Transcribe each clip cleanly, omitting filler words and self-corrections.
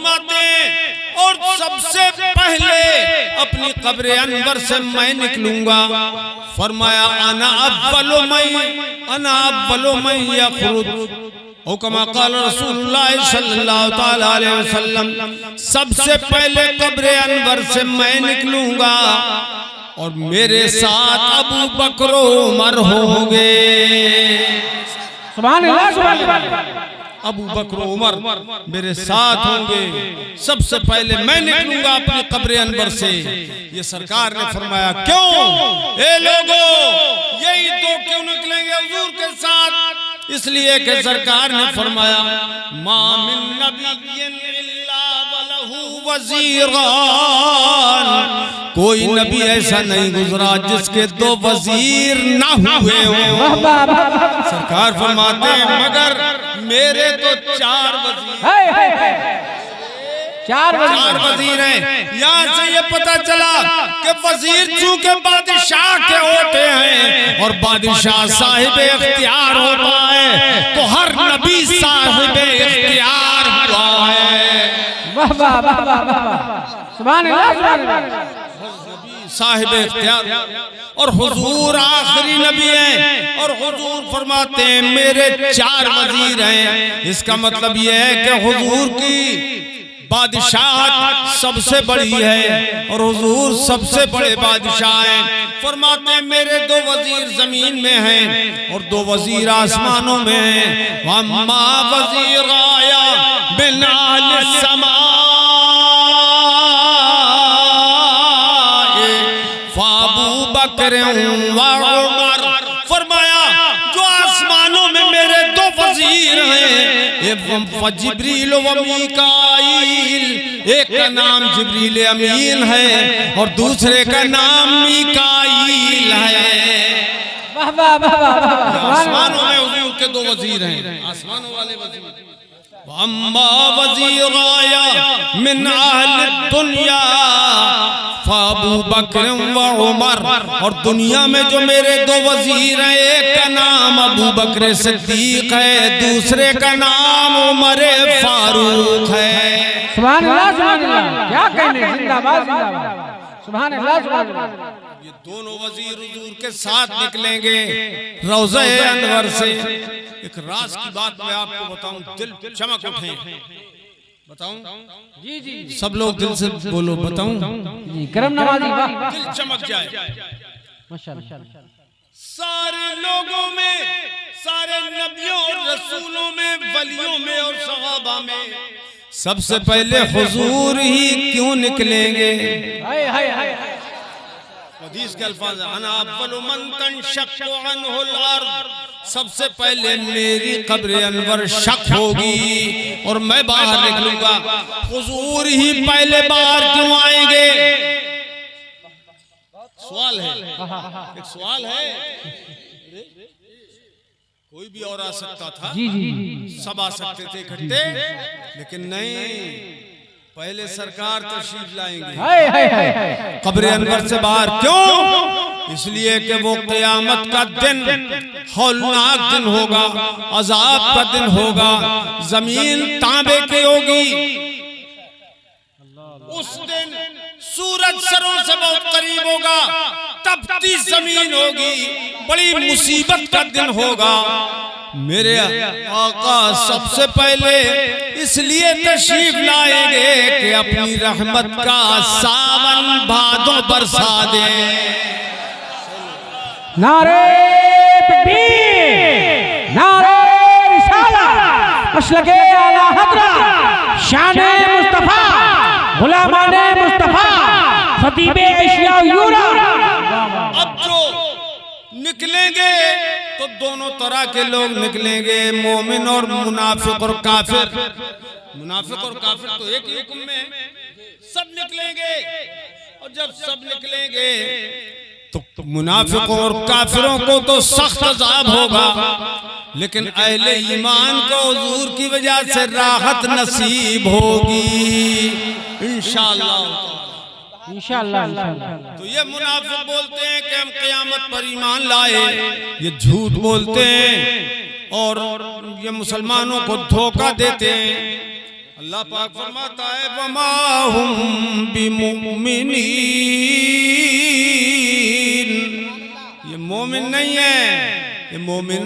फरमाते हैं और सबसे पहले अपनी कब्र अनवर से मैं निकलूंगा। फरमाया अना अव्वलु मन यखरुज औ कमा क़ाल रसूलुल्लाह सल्लल्लाहु तआला अलैहि वसल्लम, सबसे पहले कब्र अनवर से मैं निकलूंगा और मेरे साथ अबू बकर उमर होंगे। सुभान अल्लाह, सुभान अल्लाह। अबू बकर उमर मेरे साथ होंगे, सबसे पहले मैं निकलूंगा अपनी कब्र अनवर से। ये सरकार ने फरमाया क्यों ए लोगो, यही तो क्यों निकलेंगे हुजूर के साथ? इसलिए कि सरकार ने फरमाया मा मिन नबिय्यिन इल्ला वलहु वज़ीरान, कोई नबी ऐसा नहीं गुजरा जिसके दो वजीर ना हुए हो। सरकार फरमाते हैं मगर मेरे तो चार वजीर हैं। यहाँ से ये पता चला कि वजीर चूंकि बादशाह के होते हैं और बादशाह साहिब इख्तियार होता है, तो हर नबी साहिब इख्तियार हुआ है। वाह वाह वाह वाह, सुभान अल्लाह, सुभान अल्लाह। साहिब इख्तियार और हुजूर आखिरी नबी हैं और हुजूर फरमाते हैं मेरे चार वजीर हैं। इसका मतलब यह है कि हुजूर की बादशाहत सबसे बड़ी है और हुजूर सबसे बड़े बादशाह हैं। फरमाते हैं मेरे दो वजीर जमीन में हैं और दो वजीर आसमानों में हैं। वम्मा वजीर आया बिनाल समा फाबू बकर उमर। फरमाया जो आसमानों में मेरे दो वजीर हैं, जिब्रील व मीकाईल, एक का नाम जिब्रील अमीन है और दूसरे का नाम मीकाईल है। वाह वाह वाह वाह। आसमानों में हुजूर के दो वजीर हैं, आसमानों वाले वजीर। अम्मा वजीर आया मिन अहल दुनिया फाबू बकर व उमर, और दुनिया में जो मेरे दो वजीर हैं, एक का नाम अबू बकर सिद्दीक है, दूसरे का नाम उमर फारूक है। सुभान अल्लाह, सुभान अल्लाह। क्या कहने, जिंदाबाद जिंदाबाद, सुभान अल्लाह, सुभान अल्लाह। ये दोनों वजीर हुजूर के साथ निकलेंगे रौज़ा अनवर से। एक राज की बात मैं आपको बताऊं, दिल चमक उठे। बताऊं? जी जी, सब लोग दिल से बोलो बताऊं जी। करम नवाजी, वाह, दिल चमक जाए माशाअल्लाह। सारे लोगों में, सारे नबियों और रसूलों में, वलियों में और सहाबा में सबसे पहले हुजूर ही क्यों निकलेंगे? हाय हाय हाय। हदीस के अल्फाज अना अव्वलु मन तनशक्कु अन्हुल अर्द, सबसे पहले मेरी कब्र अनवर शक होगी और मैं बाहर निकलूंगा। हुजूर ही पहले बाहर क्यों आएंगे? सवाल है, एक सवाल है। कोई भी और आ सकता था, जी जी, सब आ सकते थे इकट्ठे, लेकिन नहीं, पहले सरकार तशरीफ लाएंगे। हाय हाय हाय। कब्र अनवर से बाहर क्यों? इसलिए कि वो क़यामत का दिन हौलनाक दिन होगा, अजाब का दिन होगा, जमीन तांबे की होगी। उस दिन सूरज सरों से बहुत करीब होगा, तपती जमीन होगी, बड़ी मुसीबत का दिन होगा। मेरे आका सबसे पहले इसलिए तशरीफ लाएंगे कि अपनी रहमत का सावन भादों बरसा दे। नारे तकबीर, नारे रिसालत, मसलके आला हज़रत, शाने मुस्तफा, गुलामाने मुस्तफा, खतीबे एशिया यूरा। अब जो निकलेंगे तो दोनों तरह के लोग निकलेंगे, मोमिन और मुनाफिक और काफिर। मुनाफिक और काफिर तो एक ही हुक्म में सब निकलेंगे, और जब सब निकलेंगे तो मुनाफिकों और काफिरों को तो सख्त अज़ाब होगा, लेकिन अहले ईमान को हुजूर की वजह से राहत नसीब होगी इंशाअल्लाह। इंशाअल्लाह। तो ये मुनाफिक बोलते हैं कि हम क़यामत पर ईमान लाए, ये झूठ बोलते हैं और ये मुसलमानों को धोखा देते हैं। अल्लाह पाक फरमाता है वमा हुम बिमुमिनीन, ये मोमिन नहीं है, ये मोमिन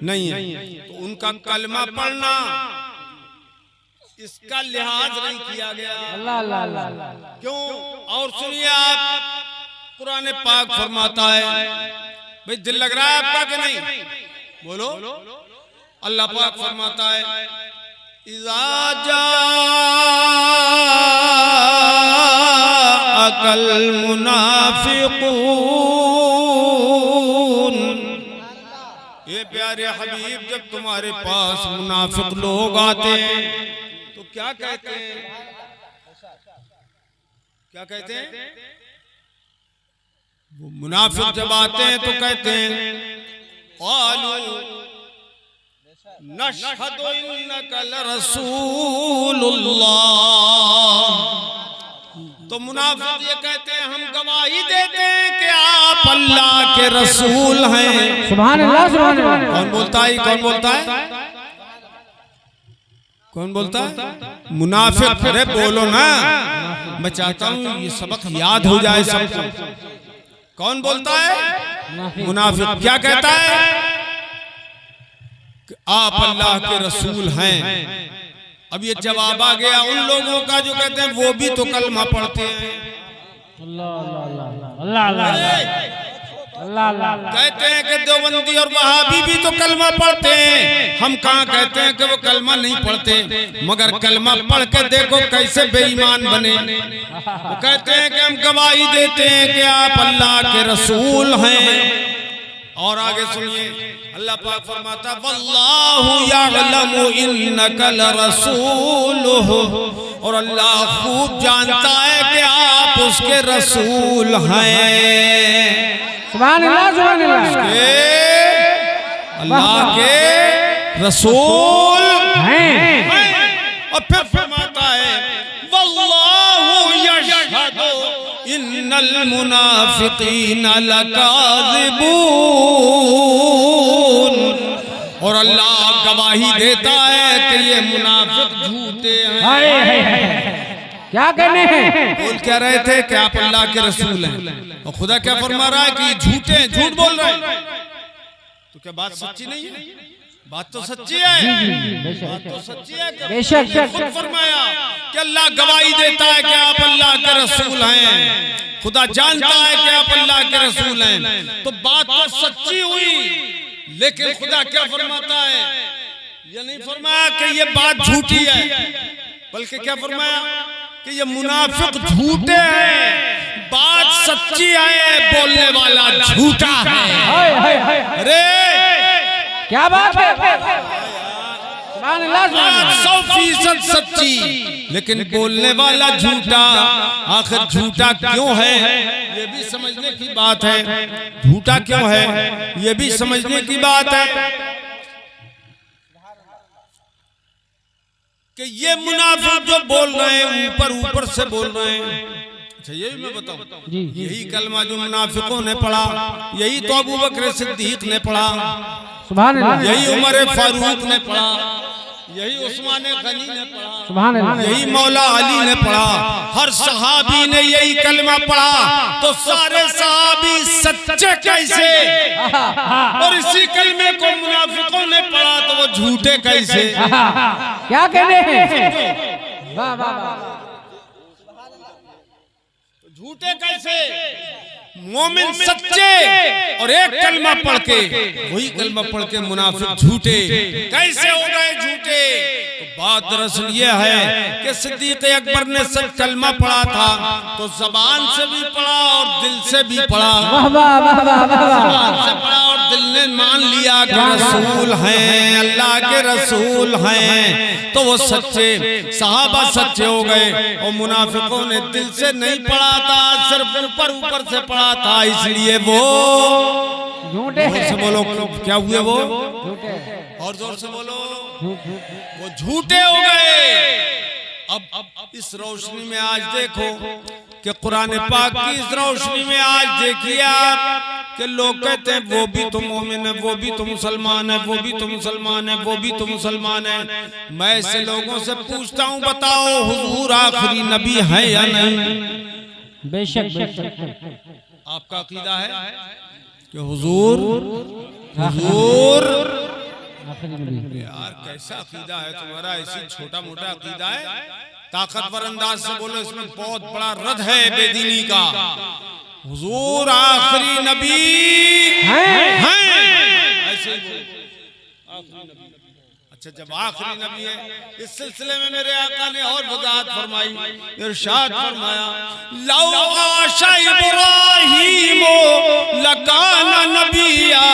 नहीं है। तो उनका कलमा पढ़ना इसका लिहाज नहीं किया गया। अल्लाह अल्लाह अल्लाह। क्यों? और सुनिए आप, कुरान पाक फरमाता है, भाई दिल लग रहा है आपका कि नहीं? बोलो। अल्लाह पाक फरमाता है इज़ा जाअकल मुनाफिकून, ये प्यारे हबीब जब तुम्हारे पास मुनाफिक लोग आते हैं तो क्या कहते हैं? क्या कहते हैं? वो मुनाफिक जब आते हैं तो कहते हैं क़ालू नशहदु इन्नका लरसूलुल्लाह। तो मुनाफिक ये कहते हैं हम गवाही देते हैं कि आप अल्लाह के रसूल हैं। सुभान अल्लाह सुभान अल्लाह। कौन बोलता है? कौन बोलता है? कौन बोलता है? मुनाफिक। अरे बोलो ना, मैं चाहता हूँ ये सबक याद हो जाए सबको। कौन बोलता है? मुनाफिक। क्या कहता है? कि आप अल्लाह के रसूल हैं। अब ये जवाब आ गया उन लोगों का जो कहते हैं वो भी तो कलमा पढ़ते हैं। अल्लाह अल्लाह अल्लाह अल्लाह अल्लाह अल्लाह। कहते हैं कि देवबंदी और वहाबी भी तो कलमा पढ़ते हैं। हम कहाँ कहते हैं कि वो कलमा नहीं पढ़ते, मगर कलमा पढ़ के देखो कैसे बेईमान बने। वो कहते हैं कि हम गवाही देते हैं कि आप अल्लाह के रसूल हैं। और आगे सुनिए, अल्लाह पाक फरमाता वल्लाहु यअलमु इन्नका लरसूलुहु, और अल्लाह खूब जानता है कि आप उसके रसूल हैं। सुभान अल्लाह सुभान अल्लाह। अल्लाह के रसूल हैं। और फिर फरमाता है वल्लाहु यशहदु इन्नल मुनाफिकीना लकाज़िबून, और अल्लाह गवाही देता है कि ये मुनाफिक झूठे हैं। क्या कहने हैं? बोल क्या रहे थे कि आप अल्लाह के रसूल हैं, और खुदा क्या फरमा रहा है कि झूठे हैं, झूठ बोल रहे हैं। तो क्या बात सच्ची नहीं है? बात तो सच्ची है, बात तो सच्ची है। बेशक खुद फरमाया कि अल्लाह गवाही देता है कि आप अल्लाह के रसूल हैं। खुदा जानता है कि आप अल्लाह के रसूल हैं, तो बात तो सच्ची हुई। लेकिन खुदा क्या फरमाता है? ये नहीं फरमाया कि ये बात झूठी है, बल्कि क्या फरमाया कि ये मुनाफिक झूठे हैं, बात सच्ची है, बोलने वाला झूठा है। अरे क्या बात है? सुभान अल्लाह सुभान अल्लाह। 100% सच्ची, लेकिन बोलने वाला झूठा। आखिर झूठा क्यों है ये भी समझने की बात है। झूठा क्यों है ये भी समझने की बात है कि ये मुनाफिक जो बोल रहे हैं ऊपर ऊपर से बोल रहे हैं। अच्छा यही मैं बताऊं, यही कलमा जो मुनाफिकों ने पढ़ा, यही तो अबू बकर सिद्दीक ने पढ़ा, सुभान अल्लाह। यही उमर फारूक ने पढ़ा, यही उस्मान गनी ने पढ़ा, सुभान अल्लाह। यही मौला अली ने पढ़ा। हर सहाबी ने यही कलमा पढ़ा। तो सारे सहाबी सच्चे कैसे? और इसी कलमे को मुनाफिकों ने पढ़ा तो वो झूठे कैसे? क्या कहने हैं? वाह वाह वाह। झूठे कैसे? मोमिन सच्चे और एक कलमा पढ़ के, वही कलमा पढ़ के मुनाफिक झूठे कैसे हो गए झूठे? तो बात दरअसल ये है कि सिद्दीक अकबर ने सच कलमा पढ़ा था, तो जबान से भी पढ़ा और दिल से भी पढ़ा। जबान से पढ़ा और दिल ने मान लिया कि रसूल हैं, अल्लाह के रसूल हैं, तो वो सच्चे सहाबा सच्चे हो गए। और मुनाफिकों ने दिल से नहीं पढ़ा था, सिर्फ ऊपर ऊपर से पढ़ा था, इसलिए वो झूठे हैं। से बोलो क्या हुए? वो झूठे। और जोर से बोलो, वो झूठे हो गए। अब इस रोशनी में आज देखो कि कुरान पाक की इस रोशनी में आज देखिए आप कि लोग कहते हैं वो भी तो मोमिन है, वो भी तो मुसलमान है, वो भी तो मुसलमान है, वो भी तो मुसलमान है। मैं ऐसे लोगों से पूछता हूँ, बताओ हुजूर आखिरी नबी है या नहीं? बेशक बेशक। आपका अकीदा है कि हुजूर हुजूर यार कैसा अकीदा है तुम्हारा? ऐसी छोटा मोटा अकीदा है, ताकतवर अंदाज से बोलो, इसमें बहुत बड़ा रद है बेदीनी का। हुजूर आखिरी नबी हैं, ऐसे ही बोलो आखिरी नबी। अच्छा, जब आखिरी नबी है, इस सिलसिले में मेरे आका ने और वजाहत फरमाई, इरशाद फरमाया, लौ आशा इब्राहीम लकाना नबिया,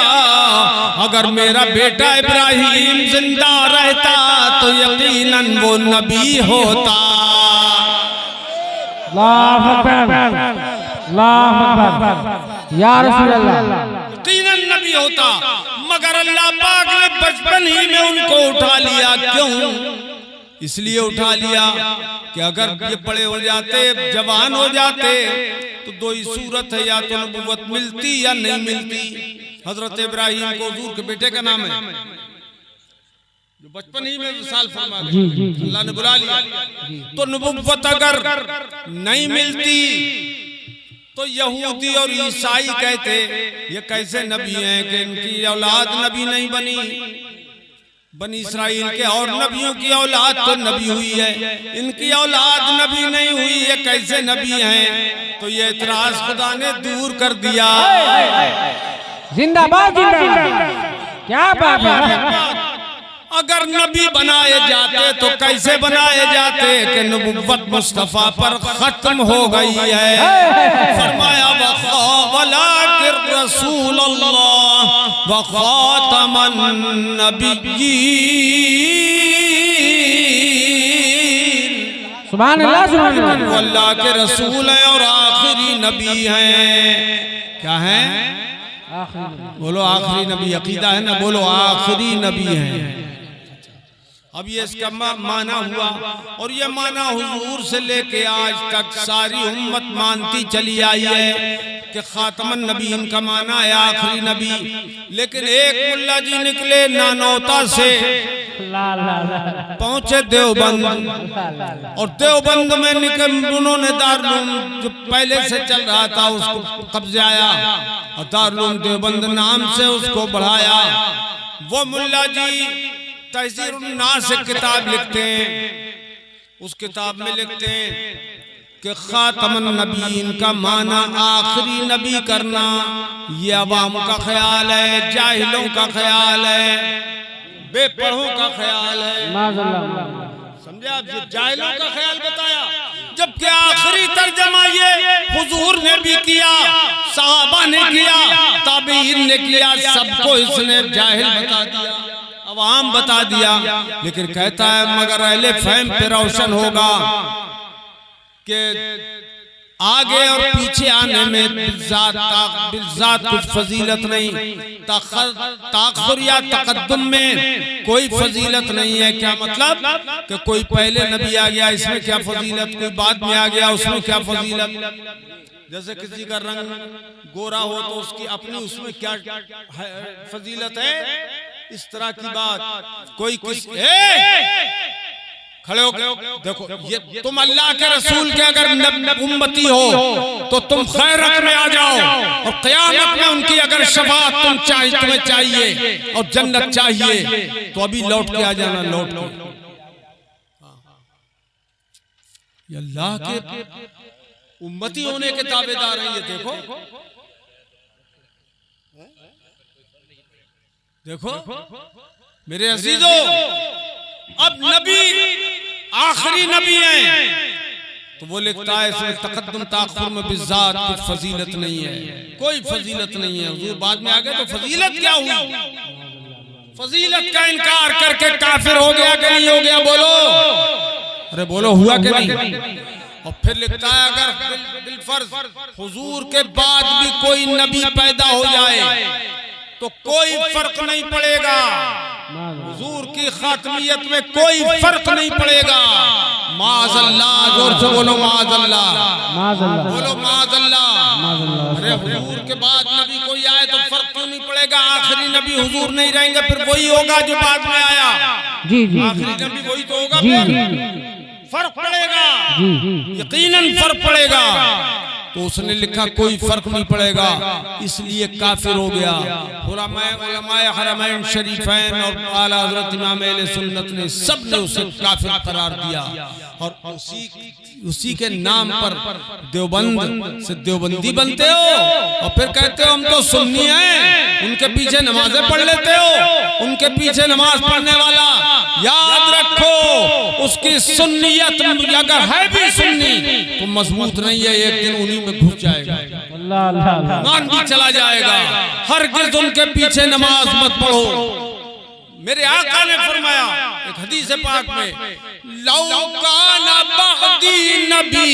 अगर मेरा बेटा इब्राहिम जिंदा रहता तो यकीनन वो नबी होता। अल्लाह अकबर, अल्लाह अकबर, या रसूल अल्लाह, यकीनन नबी होता। मगर अल्लाह पाक ने बचपन ही में उनको उठा लिया। क्यों? इसलिए उठा लिया कि अगर ये बड़े हो जाते, जवान हो जाते, तो दो ही सूरत है, या तो नबूवत मिलती या नहीं मिलती। हजरत इब्राहिम को हुजूर के बेटे का नाम है, जो बचपन ही में विसाल फरमा गए, अल्लाह ने बुला लिया। तो नबूवत अगर नहीं मिलती तो यहूदी और ईसाई कहते ये कैसे नबी हैं कि इनकी औलाद नबी नहीं बनी। बनी इस्राइल के और नबियों की औलाद तो नबी हुई है, इनकी औलाद नबी नहीं हुई, ये कैसे नबी हैं? तो ये इतराज खुदा ने दूर कर दिया। जिंदाबाद जिंदाबाद, क्या बात है। अगर नबी बनाए जाते तो कैसे बनाए जाते कि नबुव्वत मुस्तफा पर खत्म हो गई है। फरमाया वलाकिर रसूलुल्लाह व खातमन नबिय्यीन। सुभान अल्लाह, सुभान अल्लाह। वो अल्लाह के रसूल है और आखिरी नबी हैं। क्या है? बोलो आखिरी नबी। अकीदा है ना, बोलो आखिरी नबी है। अब ये इसका माना हुआ, और ये माना हुजूर से लेके आज तक सारी उम्मत मानती चली आई है कि खातमन नबीन का माना है आखिरी नबी। लेकिन एक मुल्ला जी निकले नानौता से, पहुंचे देवबंद, और देवबंद में निकल उन्होंने दारुल जो पहले से चल रहा था उसको कब्जे आया, और दारुल देवबंद नाम से उसको बढ़ाया। वो मुल्ला जी तहज़ीरुन्नास से किताब लिखते हैं, उस किताब में लिखते हैं कि खातमन नबीन का माना आखिरी नबी करना, ये अवाम का ख्याल है, जाहिलों का ख्याल है, बेपढ़ों का ख्याल है। समझे आप? ये जाहिलों का ख्याल बताया, जबकि आखिरी तर्जमा ये हुजूर ने भी किया, सहाबा ने किया, ताबीन ने किया, सबको इसने जाहिल बता दिया, अवाम बता दिया। लेकिन कहता है मगर अहले फहम पे रोशन होगा कि आगे और पीछे आने में बिज़ात कुछ फजीलत नहीं, ताखुर या तकद्दुम में कोई फजीलत नहीं है। क्या मतलब कि कोई पहले नबी आ गया इसमें क्या फजीलत, कोई बाद में आ गया उसमें क्या फजीलत। जैसे किसी का रंग गोरा हो तो उसकी अपनी उसमें क्या फजीलत है, इस तरह की बात कोई खड़े हो देखो। ये तुम अल्लाह के रसूल के अगर उम्मती हो तो तुम खैरत में आ जाओ, और क़यामत में उनकी अगर शफाअत तुम्हें चाहिए और जन्नत चाहिए तो अभी लौट के आ जाना, लौट के। अल्लाह के उम्मती होने के दावेदार हैं ये। देखो देखो मेरे अजीजों, अब नबी आखिरी नबी हैं तो वो लिखता है इसमें तकद्दुम ताखुर में बिज़ात कुछ फजीलत नहीं है, कोई फजीलत नहीं है। हुजूर बाद में आ गए तो फजीलत क्या हुई? फजीलत का इनकार करके काफिर हो गया कि नहीं हो गया? बोलो, अरे बोलो, हुआ कि नहीं? और फिर लिखता है अगर बिलफर्ज हुजूर के बाद भी कोई नबी पैदा हो जाए तो कोई फर्क नहीं पड़ेगा, हुजूर की खातमियत में कोई फर्क नहीं पड़ेगा। माज़अल्लाह, जोर से बोलो माज़अल्लाह, बोलो माज़अल्लाह। अरे हुजूर के बाद नबी कोई आए तो फर्क क्यों नहीं पड़ेगा? आखिरी नबी हुजूर नहीं रहेंगे, फिर वही होगा जो बाद में आया। जी जी आखिरी नबी वही तो होगा, जी फिर फर्क पड़ेगा, जी यकीनन फर्क पड़ेगा। तो उसने लिखा कोई फर्क नहीं पड़ेगा, इसलिए काफिर हो गया। उलमाए हरमैन शरीफैन और आला हज़रत इमाम अहले सुन्नत ने सब ने उसे काफिर करार दिया। और उसी के नाम पर देवबंद से देवबंदी बनते हो और फिर कहते हो हम तो सुन्नी हैं, उनके पीछे नमाजें पढ़ लेते हो। उनके पीछे नमाज पढ़ने वाला याद रखो उसकी सुन्नियत अगर है भी सुन्नी तो मजबूत नहीं है, एक दिन उन्हीं में घुस जाएगा, अल्लाह अल्लाह अल्लाह मान भी चला जाएगा। हरगिज़ उनके पीछे नमाज मत पढ़ो। मेरे आका ने फरमाया एक हदीस पाक में, लौ काना बअदी नबी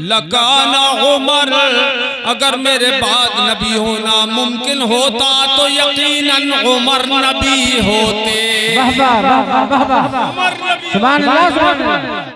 लकाना उमर, अगर मेरे बाद नबी होना मुमकिन होता तो यकीनन उमर नबी होते। वाह वाह वाह वाह वाह, सुभान अल्लाह सुभान अल्लाह।